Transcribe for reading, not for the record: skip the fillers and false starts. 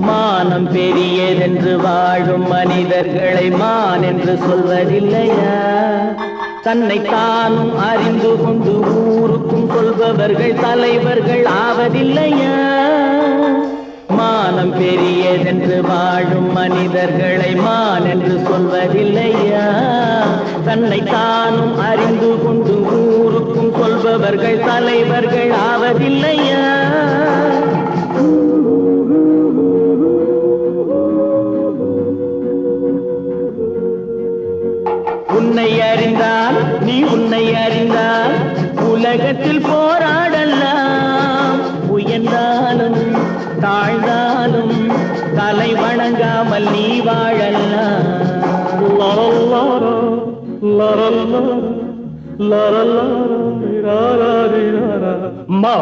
மானம் பெரியதென்று வாழும் மனிதர்களை மான் என்று சொல்வதில்லையா? தன்னை தானும் அறிந்து கொண்டு ஊருக்கும் சொல்பவர்கள் தலைவர்கள் ஆவதில்லையா? மானம் பெரியதென்று வாழும் மனிதர்களை மான் என்று சொல்வதில்லையா? தன்னை தானும் அறிந்து கொண்டு ஊருக்கும் சொல்பவர்கள் தலைவர்கள் ஆவதில்லையா? உன்னை அறிந்தால் நீ உன்னை அறிந்தால் உலகத்தில் போராடலாம். உயர்ந்தாலும் தாழ்ந்தாலும் தலை வணங்காமல் நீ வாழலாம். மா